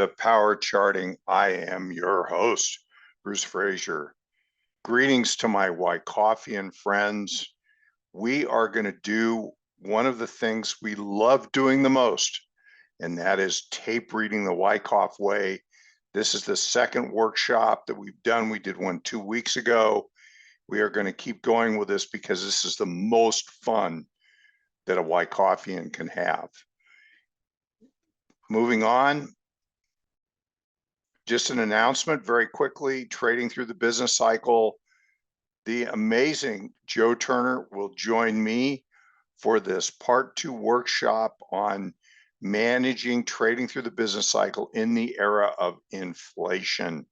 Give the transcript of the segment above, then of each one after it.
to Power Charting. I am your host, Bruce Fraser. Greetings to my Wycoffian friends. We are going to do one of the things we love doing the most, and that is tape reading the Wyckoff way. This is the second workshop that we've done. We did one 2 weeks ago. We are going to keep going with this because this is the most fun that a Wycoffian can have. Moving on, just an announcement very quickly, trading through the business cycle. The amazing Joe Turner will join me for this part 2 workshop on managing trading through the business cycle in the era of inflation.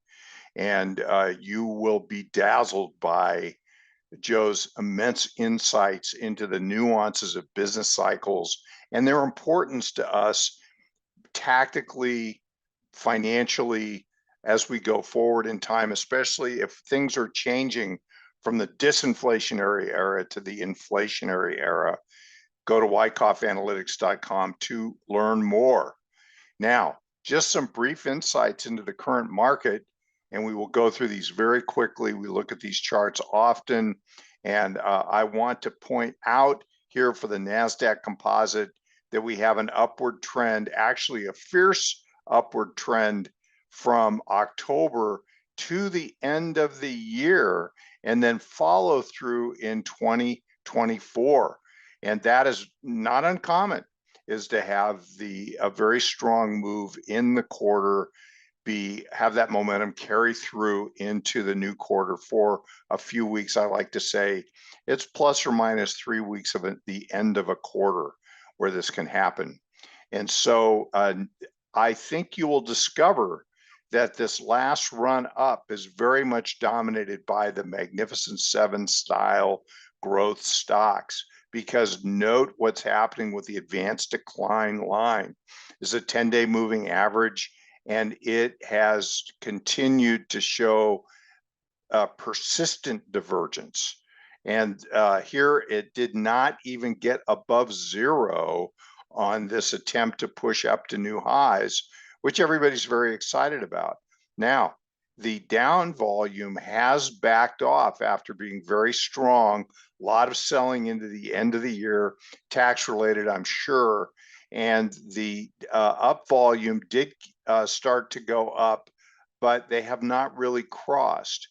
And you will be dazzled by Joe's immense insights into the nuances of business cycles and their importance to us tactically, financially, as we go forward in time, especially if things are changing from the disinflationary era to the inflationary era. Go to wyckoffanalytics.com to learn more. Now, just some brief insights into the current market, and we will go through these very quickly. We look at these charts often, and I want to point out here for the NASDAQ composite that we have an upward trend, actually a fierce upward trend from October to the end of the year, and then follow through in 2024. And that is not uncommon, is to have a very strong move in the quarter, have that momentum carry through into the new quarter for a few weeks. I like to say it's plus or minus 3 weeks of the end of a quarter where this can happen. And so I think you will discover that this last run up is very much dominated by the Magnificent Seven style growth stocks, because note what's happening with the advanced decline line. Is a 10-day moving average, and it has continued to show persistent divergence. And here it did not even get above zero on this attempt to push up to new highs, which everybody's very excited about. Now, the down volume has backed off after being very strong. A lot of selling into the end of the year, tax related, I'm sure. And the up volume did start to go up, but they have not really crossed.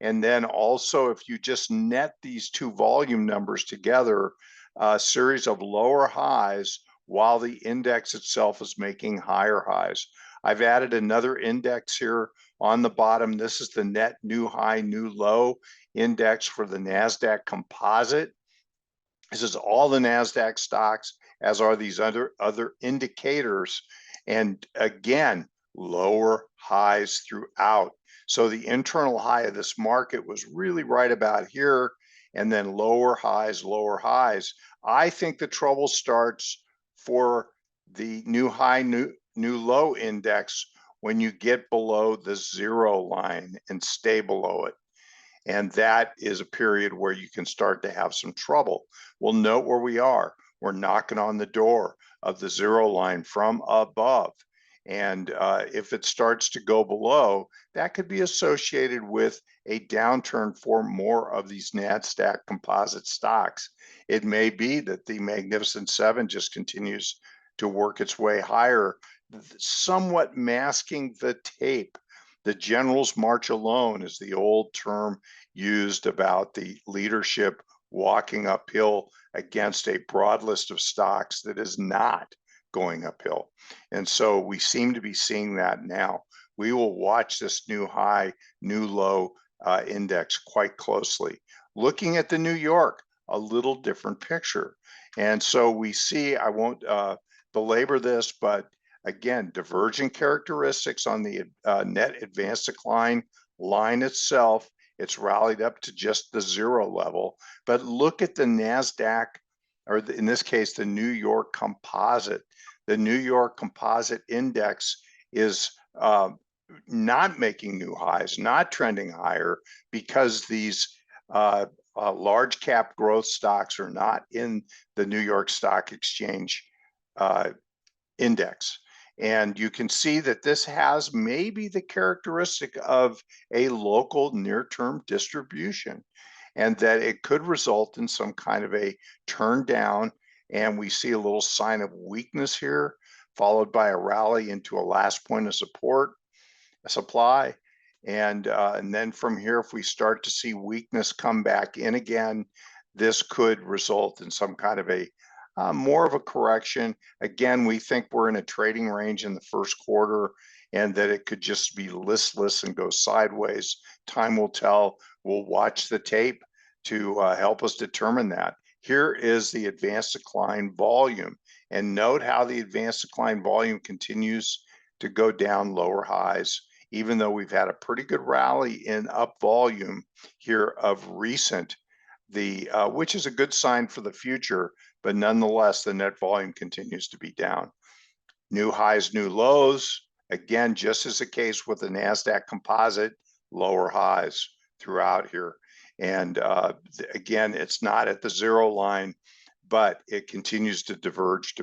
And then also, if you just net these two volume numbers together, a series of lower highs while the index itself is making higher highs. I've added another index here on the bottom. This is the net new high, new low index for the NASDAQ composite. This is all the NASDAQ stocks, as are these other indicators. And again, lower highs throughout. So the internal high of this market was really right about here, and then lower highs, lower highs. I think the trouble starts for the new high, new low index when you get below the zero line and stay below it. And that is a period where you can start to have some trouble. Well, note where we are. We're knocking on the door of the zero line from above. And if it starts to go below, that could be associated with a downturn for more of these NASDAQ composite stocks. It may be that the Magnificent Seven just continues to work its way higher, somewhat masking the tape. The general's march alone is the old term used about the leadership walking uphill against a broad list of stocks that is not going uphill. And so we seem to be seeing that now. We will watch this new high, new low index quite closely. Looking at the New York, a little different picture. And so we see, I won't belabor this, but again, divergent characteristics on the net advanced decline line itself. It's rallied up to just the zero level. But look at the NASDAQ, or in this case, the New York Composite. The New York Composite Index is not making new highs, not trending higher, because these large cap growth stocks are not in the New York Stock Exchange index. And you can see that this has maybe the characteristic of a local near-term distribution, and that it could result in some kind of a turn down. And we see a little sign of weakness here, followed by a rally into a last point of support, supply. And then from here, if we start to see weakness come back in again, this could result in some kind of a more of a correction. Again, we think we're in a trading range in the first quarter, and that it could just be listless and go sideways. Time will tell. We'll watch the tape to help us determine that. Here is the advanced decline volume, and note how the advanced decline volume continues to go down lower highs, even though we've had a pretty good rally in up volume here of recent, which is a good sign for the future, but nonetheless, the net volume continues to be down. New highs, new lows. Again, just as the case with the NASDAQ composite, lower highs throughout here. And again, it's not at the zero line, but it continues to diverge,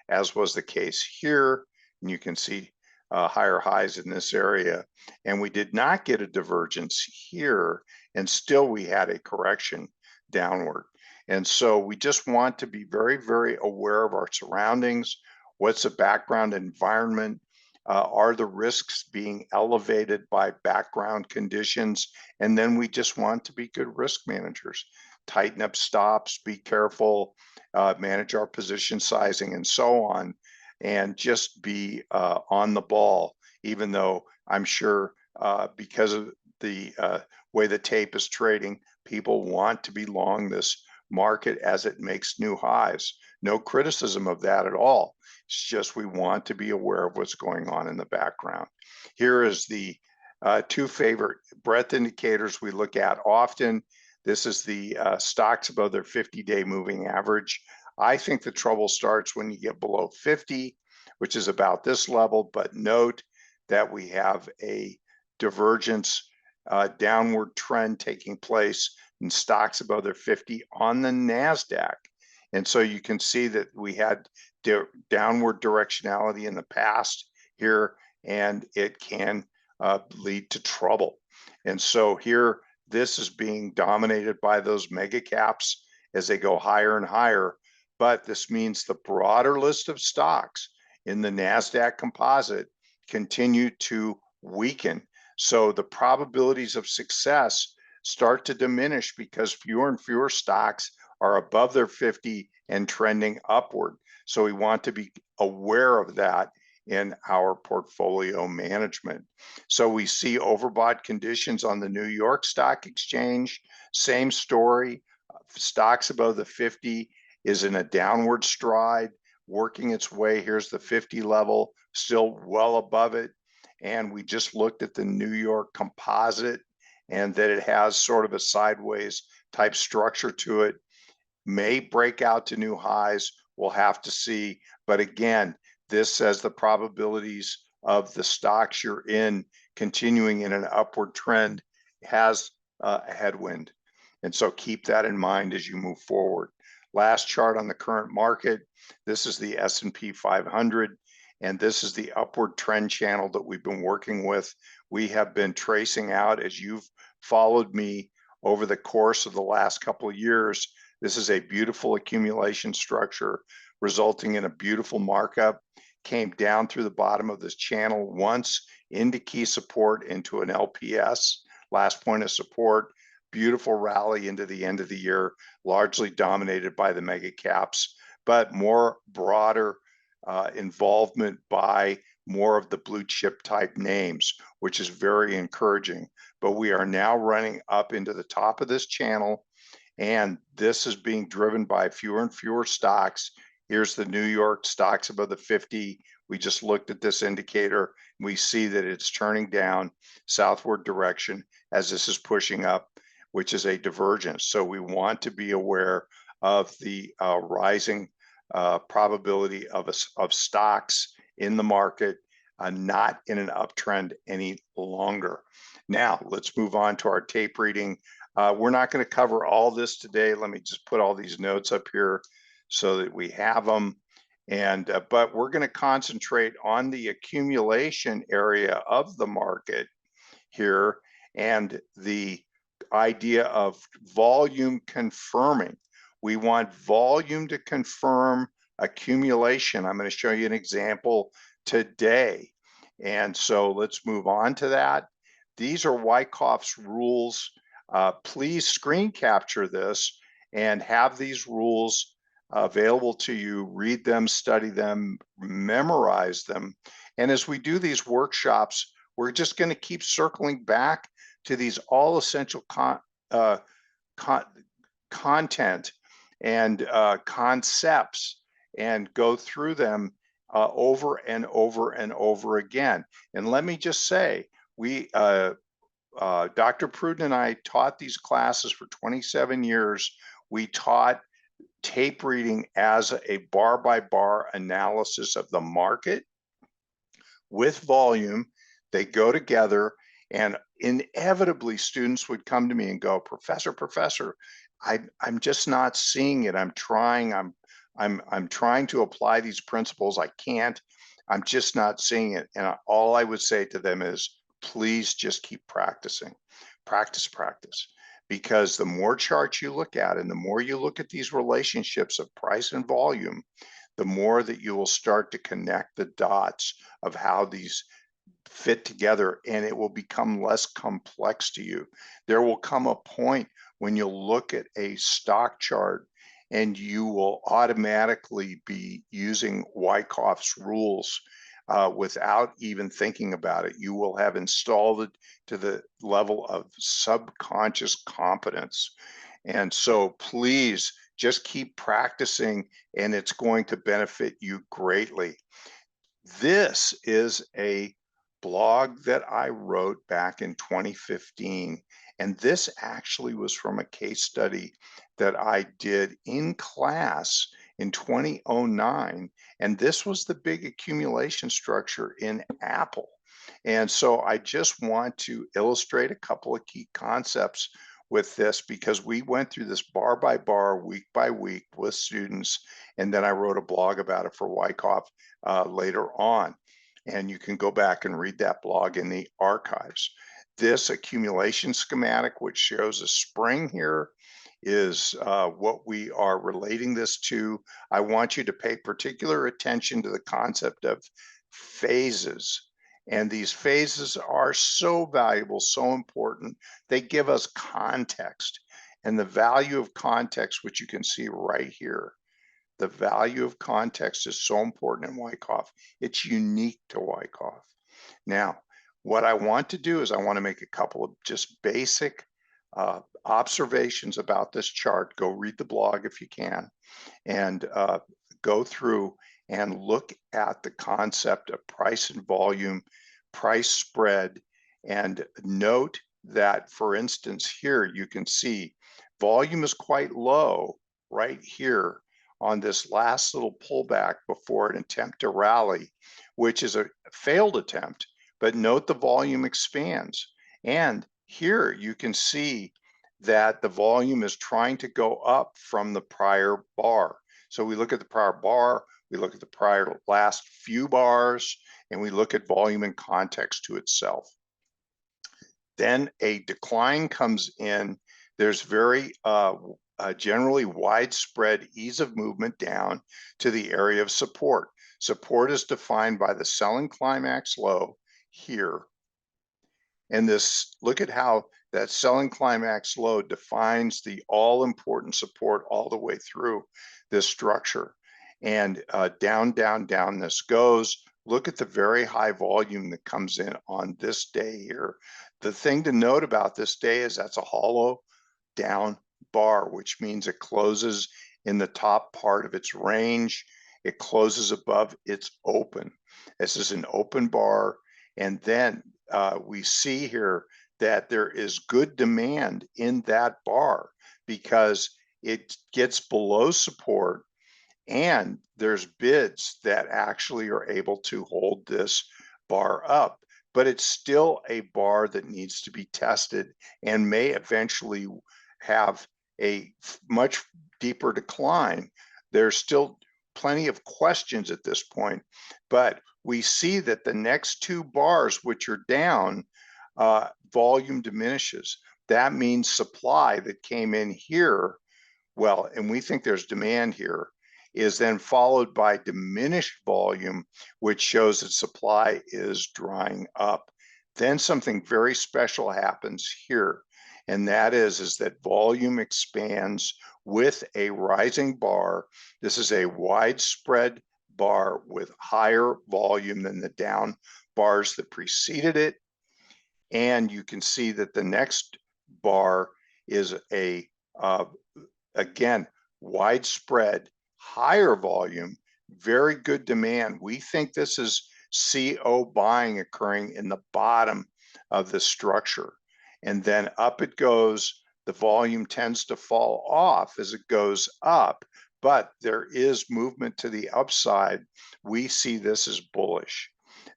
as was the case here. And you can see higher highs in this area. And we did not get a divergence here, and still we had a correction downward. And so we just want to be very, very aware of our surroundings. What's the background environment? Are the risks being elevated by background conditions? And then we just want to be good risk managers. Tighten up stops, be careful, manage our position sizing and so on, and just be on the ball, even though I'm sure because of the way the tape is trading, people want to be long this market as it makes new highs. No criticism of that at all. It's just we want to be aware of what's going on in the background. Here is the two favorite breadth indicators we look at often. This is the stocks above their 50-day moving average. I think the trouble starts when you get below 50, which is about this level, but note that we have a divergence, downward trend taking place in stocks above their 50 on the NASDAQ. And so you can see that we had downward directionality in the past here, and it can lead to trouble. And so here, this is being dominated by those mega caps as they go higher and higher. But this means the broader list of stocks in the NASDAQ composite continue to weaken. So the probabilities of success start to diminish because fewer and fewer stocks are above their 50 and trending upward. So we want to be aware of that in our portfolio management. So we see overbought conditions on the New York Stock Exchange. Same story. Stocks above the 50 is in a downward stride, working its way. Here's the 50 level, still well above it. And we just looked at the New York composite, and that it has sort of a sideways type structure to it. May break out to new highs. We'll have to see. But again, this says the probabilities of the stocks you're in continuing in an upward trend has a headwind. And so keep that in mind as you move forward. Last chart on the current market. This is the S&P 500, and this is the upward trend channel that we've been working with. We have been tracing out, as you've followed me over the course of the last couple of years. This is a beautiful accumulation structure resulting in a beautiful markup. Came down through the bottom of this channel once into key support, into an LPS, last point of support. Beautiful rally into the end of the year, largely dominated by the mega caps, but more broader involvement by more of the blue chip type names, which is very encouraging. But we are now running up into the top of this channel, and this is being driven by fewer and fewer stocks. Here's the New York stocks above the 50. We just looked at this indicator. We see that it's turning down southward direction as this is pushing up, which is a divergence. So we want to be aware of the rising probability of stocks in the market, not in an uptrend any longer. Now, let's move on to our tape reading. We're not going to cover all this today. Let me just put all these notes up here so that we have them. And but we're going to concentrate on the accumulation area of the market here, and the idea of volume confirming. We want volume to confirm accumulation. I'm going to show you an example today. And so let's move on to that. These are Wyckoff's rules. Please screen capture this and have these rules available to you. Read them, study them, memorize them. And as we do these workshops, we're just going to keep circling back to these all essential content and concepts, and go through them over and over and over again. And let me just say, we Dr. Pruden and I taught these classes for 27 years. We taught tape reading as a bar by bar analysis of the market with volume. They go together, and inevitably students would come to me and go, Professor, I'm just not seeing it. I'm trying to apply these principles. I can't. I'm just not seeing it. And all I would say to them is, please just keep practicing. Practice. Because the more charts you look at, and the more you look at these relationships of price and volume, the more that you will start to connect the dots of how these fit together, and it will become less complex to you. There will come a point when you'll look at a stock chart and you will automatically be using Wyckoff's rules without even thinking about it. You will have installed it to the level of subconscious competence. And so please just keep practicing, and it's going to benefit you greatly. This is a blog that I wrote back in 2015, and this actually was from a case study that I did in class in 2009, and this was the big accumulation structure in Apple. And so I just want to illustrate a couple of key concepts with this, because we went through this bar by bar, week by week with students, and then I wrote a blog about it for Wyckoff later on. And you can go back and read that blog in the archives. This accumulation schematic, which shows a spring here, is what we are relating this to. I want you to pay particular attention to the concept of phases. And these phases are so valuable, so important. They give us context, and the value of context, which you can see right here. The value of context is so important in Wyckoff. It's unique to Wyckoff. Now, what I want to do is I want to make a couple of just basic observations about this chart. Go read the blog if you can, and go through and look at the concept of price and volume, price spread, and note that, for instance, here you can see volume is quite low right here on this last little pullback before an attempt to rally, which is a failed attempt, but note the volume expands. And here you can see that the volume is trying to go up from the prior bar. So we look at the prior bar, we look at the prior last few bars, and we look at volume in context to itself. Then a decline comes in. There's very generally widespread ease of movement down to the area of support. Support is defined by the selling climax low here. And this, look at how that selling climax low defines the all-important support all the way through this structure. And down this goes. Look at the very high volume that comes in on this day here. The thing to note about this day is that's a hollow down bar, which means it closes in the top part of its range. It closes above its open. This is an open bar. And then we see here that there is good demand in that bar because it gets below support, and there's bids that actually are able to hold this bar up. But it's still a bar that needs to be tested and may eventually have a much deeper decline. There's still plenty of questions at this point, but we see that the next two bars, which are down, volume diminishes. That means supply that came in here, well, and we think there's demand here, is then followed by diminished volume, which shows that supply is drying up. Then something very special happens here, and that is that volume expands with a rising bar. This is a widespread bar with higher volume than the down bars that preceded it. And you can see that the next bar is a, again, widespread, higher volume, very good demand. We think this is CO buying occurring in the bottom of the structure. And then up it goes. The volume tends to fall off as it goes up, but there is movement to the upside. We see this as bullish.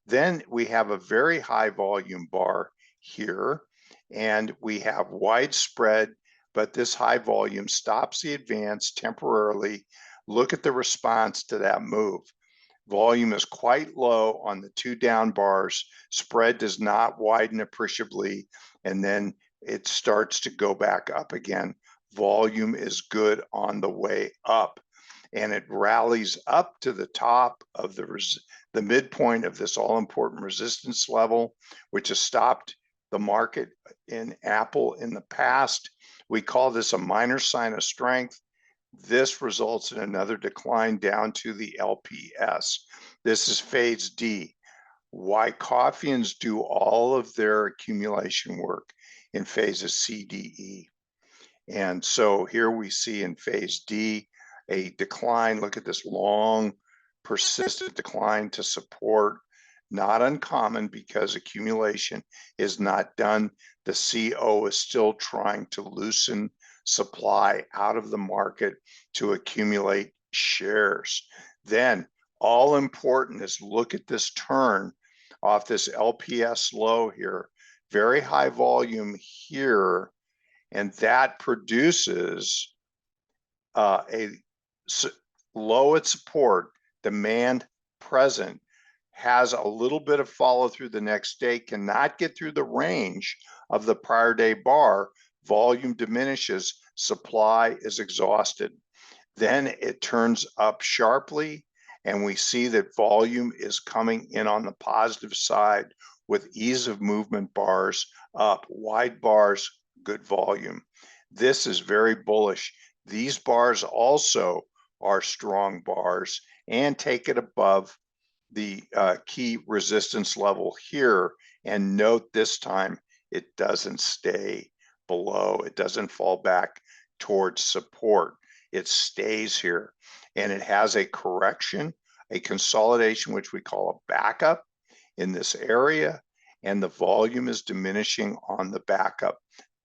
Then we have a very high volume bar here, and we have widespread, but this high volume stops the advance temporarily. Look at the response to that move. Volume is quite low on the two down bars. Spread does not widen appreciably, and then it starts to go back up again. Volume is good on the way up, and it rallies up to the top of the midpoint of this all-important resistance level, which has stopped the market in Apple in the past. We call this a minor sign of strength. This results in another decline down to the LPS. This is phase D. Wyckoffs do all of their accumulation work in phases C, D, E. And so here we see in phase D a decline. Look at this long, persistent decline to support. Not uncommon because accumulation is not done. The CO is still trying to loosen supply out of the market to accumulate shares. Then all important is look at this turn off this LPS low here. Very high volume here, and that produces a low at support, demand present, has a little bit of follow through the next day, cannot get through the range of the prior day bar, volume diminishes, supply is exhausted. Then it turns up sharply, and we see that volume is coming in on the positive side with ease of movement bars up, wide bars, good volume. This is very bullish. These bars also are strong bars and take it above the key resistance level here. And note this time, it doesn't stay below. It doesn't fall back towards support. It stays here. And it has a correction, a consolidation, which we call a backup in this area. And the volume is diminishing on the backup.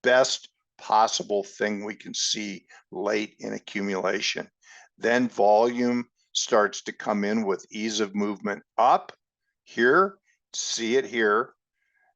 Best possible thing we can see late in accumulation. Then volume starts to come in with ease of movement up here, see it here,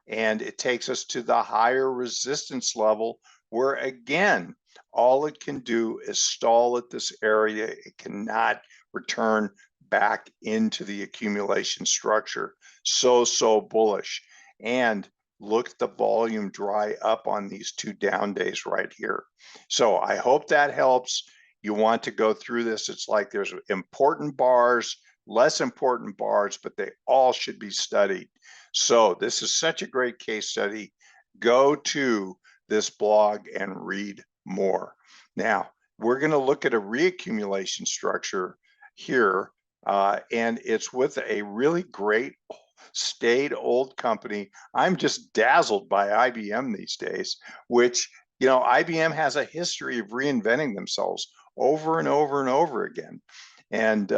and it takes us to the higher resistance level where again, all it can do is stall at this area. It cannot return back into the accumulation structure. So bullish. And look at the volume dry up on these two down days right here. So I hope that helps. You want to go through this. It's like there's important bars, less important bars, but they all should be studied. So this is such a great case study. Go to this blog and read more. Now, we're going to look at a reaccumulation structure here, and it's with a really great staid old company. I'm just dazzled by IBM these days, which, you know, IBM has a history of reinventing themselves over and over and over again. And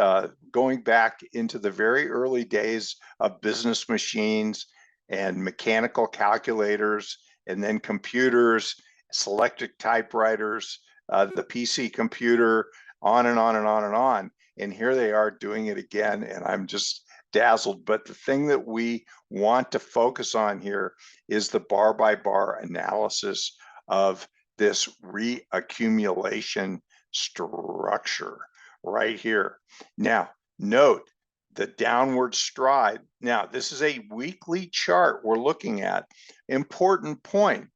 going back into the very early days of business machines and mechanical calculators, and then computers, selectric typewriters, the PC computer, on and on and on and on. And here they are doing it again, and I'm just dazzled. But the thing that we want to focus on here is the bar by bar analysis of this reaccumulation structure. right here. Now, note the downward stride. Now, this is a weekly chart we're looking at. Important point.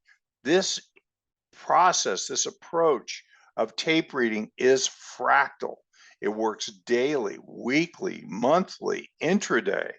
This process, this approach of tape reading is fractal. It works daily, weekly, monthly, intraday.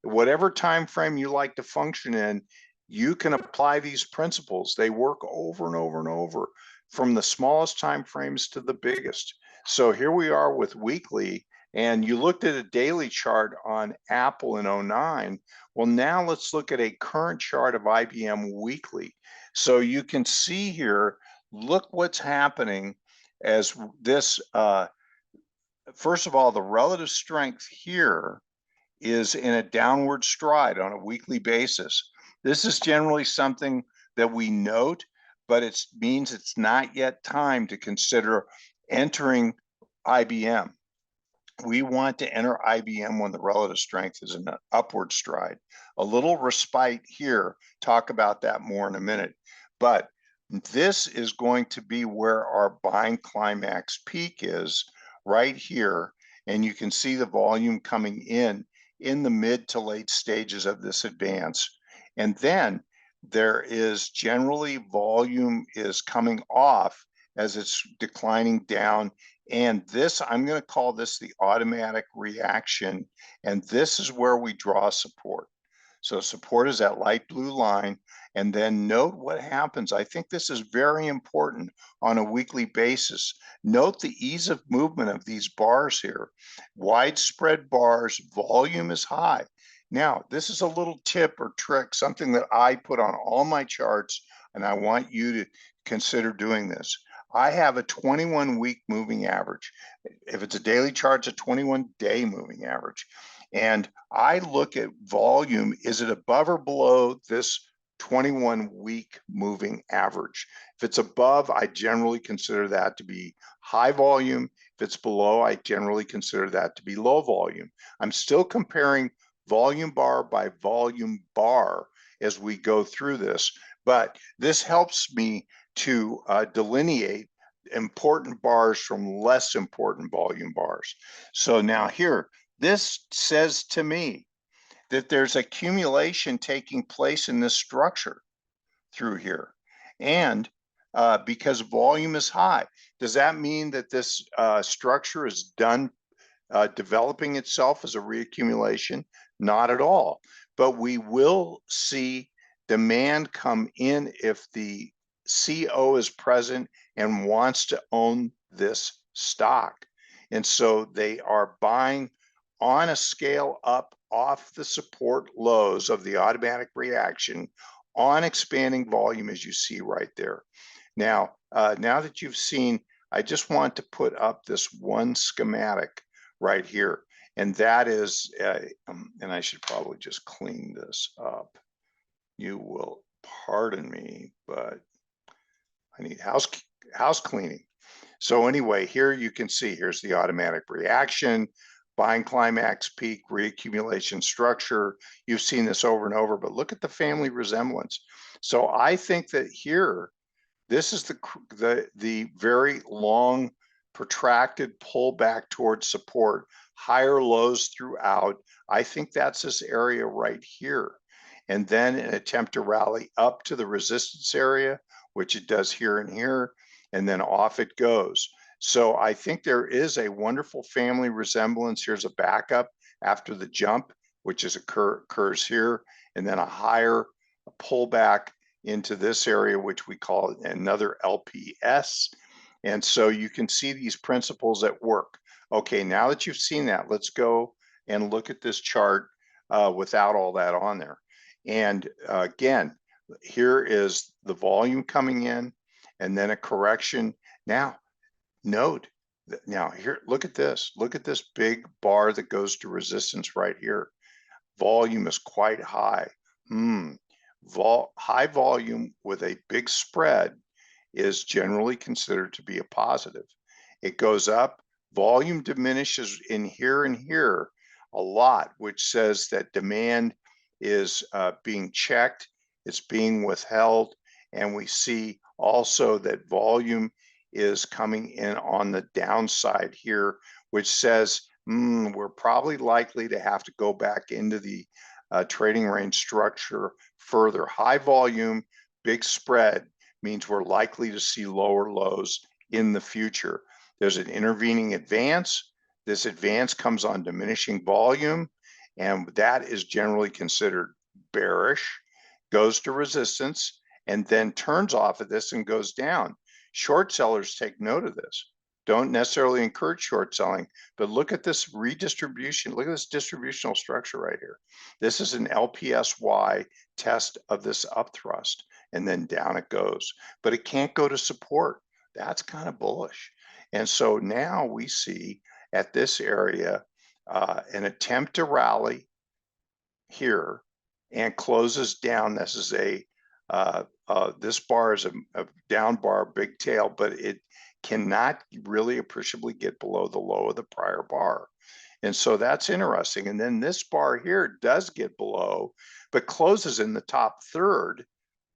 Whatever time frame you like to function in, you can apply these principles. They work over and over and over, from the smallest time frames to the biggest. So here we are with weekly, and you looked at a daily chart on Apple in 09. Well, now let's look at a current chart of IBM weekly. So you can see here, look what's happening as this, first of all, the relative strength here is in a downward stride on a weekly basis. This is generally something that we note, but it means it's not yet time to consider entering IBM. We want to enter IBM when the relative strength is in an upward stride. A little respite here, talk about that more in a minute. But this is going to be where our buying climax peak is, right here. And you can see the volume coming in the mid to late stages of this advance. And then there is generally volume is coming off as it's declining down. And this, I'm going to call this the automatic reaction. And this is where we draw support. So support is that light blue line. And then note what happens. I think this is very important on a weekly basis. Note the ease of movement of these bars here. Widespread bars, volume is high. Now, this is a little tip or trick, something that I put on all my charts, and I want you to consider doing this. I have a 21-week moving average. If it's a daily chart, it's a 21-day moving average. And I look at volume, is it above or below this 21-week moving average? If it's above, I generally consider that to be high volume. If it's below, I generally consider that to be low volume. I'm still comparing volume bar by volume bar as we go through this, but this helps me to delineate important bars from less important volume bars. So now here, this says to me that there's accumulation taking place in this structure through here. And because volume is high, does that mean that this structure is done developing itself as a reaccumulation? Not at all. But we will see demand come in if the CO is present and wants to own this stock. And so they are buying on a scale up off the support lows of the automatic reaction on expanding volume, as you see right there. Now, now that you've seen, I just want to put up this one schematic right here. And that is, and I should probably just clean this up. You will pardon me, but I need house cleaning. So anyway, here you can see, here's the automatic reaction, buying climax peak, reaccumulation structure. You've seen this over and over, but look at the family resemblance. So I think that here, this is the very long, protracted pullback towards support, higher lows throughout. I think that's this area right here. And then an attempt to rally up to the resistance area, which it does here and here, and then off it goes. So I think there is a wonderful family resemblance. Here's a backup after the jump, which occurs here, and then a higher pullback into this area, which we call another LPS. And so you can see these principles at work. Okay, now that you've seen that, let's go and look at this chart without all that on there. And again, here is the volume coming in and then a correction. Now, note that now here, look at this big bar that goes to resistance right here. Volume is quite high. High volume with a big spread is generally considered to be a positive. It goes up, volume diminishes in here and here a lot, which says that demand is being checked, it's being withheld, and we see also that volume is coming in on the downside here, which says we're probably likely to have to go back into the trading range structure further. High volume, big spread means we're likely to see lower lows in the future. There's an intervening advance. This advance comes on diminishing volume, and that is generally considered bearish, goes to resistance, and then turns off of this and goes down. Short sellers take note of this. Don't necessarily encourage short selling, but look at this redistribution. Look at this distributional structure right here. This is an LPSY test of this upthrust, and then down it goes. But it can't go to support. That's kind of bullish. And so now we see at this area an attempt to rally here and closes down. This is this bar is a down bar, big tail, but it cannot really appreciably get below the low of the prior bar. And so that's interesting. And then this bar here does get below, but closes in the top third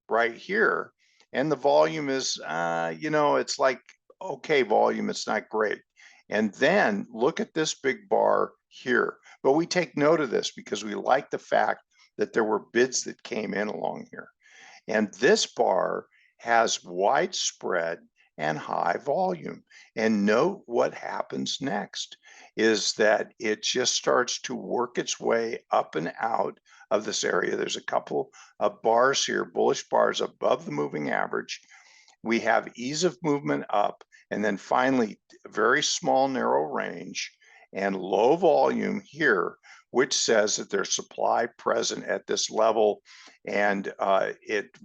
right here. And the volume is, it's like, okay, volume, it's not great. And then look at this big bar here. But we take note of this because we like the fact that there were bids that came in along here. And this bar has widespread and high volume. And note what happens next is that it just starts to work its way up and out of this area. There's a couple of bars here, bullish bars above the moving average. We have ease of movement up, and then finally a very small narrow range and low volume here, which says that there's supply present at this level, and it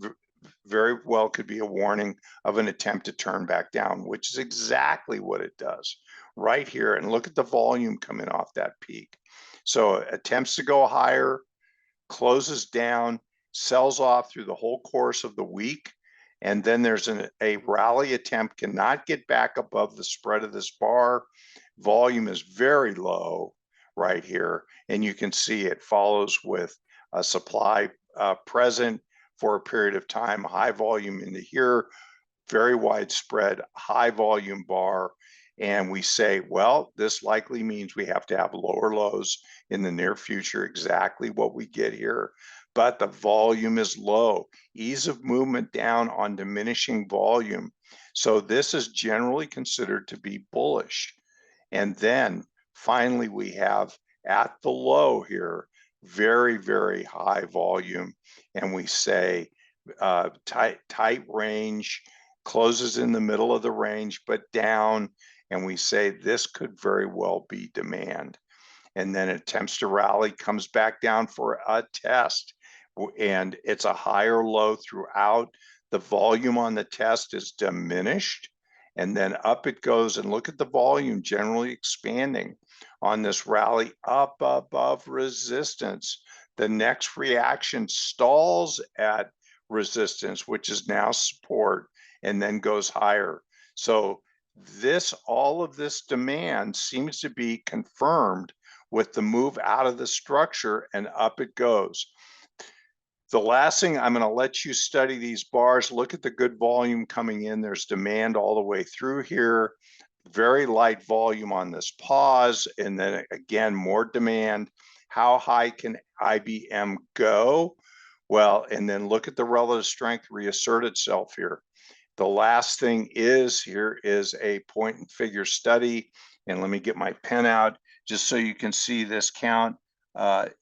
very well could be a warning of an attempt to turn back down, which is exactly what it does right here. And look at the volume coming off that peak. So attempts to go higher, closes down, sells off through the whole course of the week, and then there's a rally attempt, cannot get back above the spread of this bar. Volume is very low right here, and you can see it follows with a supply present for a period of time, high volume into here, very widespread, high volume bar. And we say, well, this likely means we have to have lower lows in the near future, exactly what we get here. But the volume is low, ease of movement down on diminishing volume. So this is generally considered to be bullish. And then finally, we have at the low here, very, very high volume. And we say tight range, closes in the middle of the range, but down. And we say this could very well be demand. And then attempts to rally, comes back down for a test. And it's a higher low throughout. The volume on the test is diminished. And then up it goes, and look at the volume generally expanding on this rally up above resistance. The next reaction stalls at resistance, which is now support, and then goes higher. So all of this demand seems to be confirmed with the move out of the structure, and up it goes. The last thing, I'm going to let you study these bars. Look at the good volume coming in. There's demand all the way through here. Very light volume on this pause. And then again, more demand. How high can IBM go? Well, and then look at the relative strength reassert itself here. The last thing is, here is a point and figure study. And let me get my pen out just so you can see this count.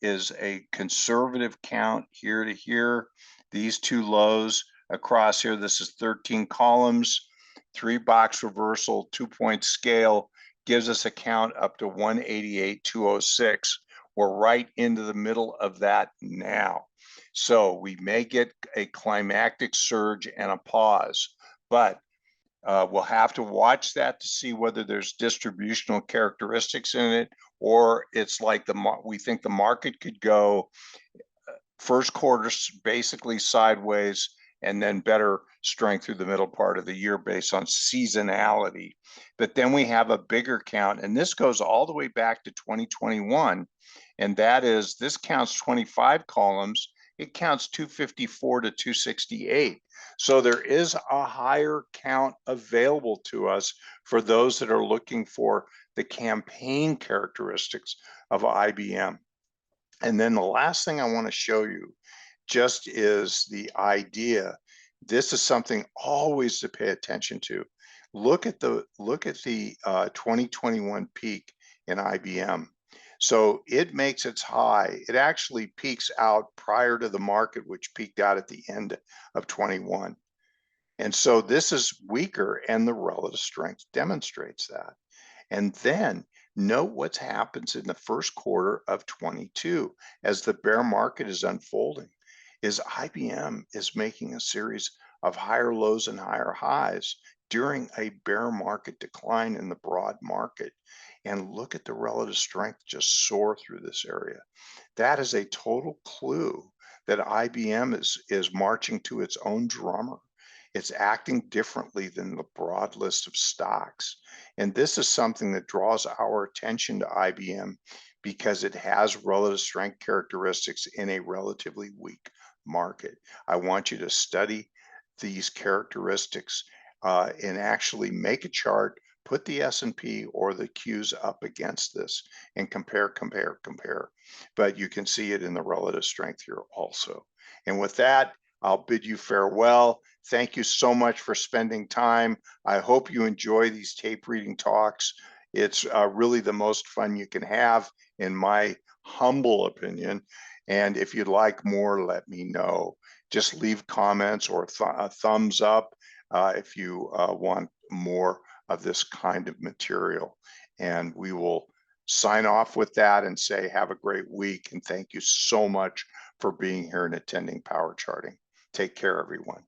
Is a conservative count here to here. These two lows across here, this is 13 columns, 3-box reversal, 2-point scale, gives us a count up to 188,206. We're right into the middle of that now. So we may get a climactic surge and a pause, but we'll have to watch that to see whether there's distributional characteristics in it, or it's like we think the market could go first quarter basically sideways, and then better strength through the middle part of the year based on seasonality. But then we have a bigger count, and this goes all the way back to 2021, and that is, this counts 25 columns, it counts 254 to 268. So there is a higher count available to us for those that are looking for the campaign characteristics of IBM. And then the last thing I want to show you just is the idea. This is something always to pay attention to. Look at the 2021 peak in IBM. So it makes its high. It actually peaks out prior to the market, which peaked out at the end of 21. And so this is weaker, and the relative strength demonstrates that. And then note what happens in the first quarter of 22 as the bear market is unfolding. Is IBM is making a series of higher lows and higher highs during a bear market decline in the broad market. And look at the relative strength just soar through this area. That is a total clue that IBM is marching to its own drummer. It's acting differently than the broad list of stocks. And this is something that draws our attention to IBM because it has relative strength characteristics in a relatively weak market. I want you to study these characteristics and actually make a chart, put the S&P or the Qs up against this and compare. But you can see it in the relative strength here also. And with that, I'll bid you farewell. Thank you so much for spending time. I hope you enjoy these tape reading talks. It's really the most fun you can have, in my humble opinion. And if you'd like more, let me know. Just leave comments or a thumbs up if you want more of this kind of material. And we will sign off with that and say, have a great week. And thank you so much for being here and attending Power Charting. Take care, everyone.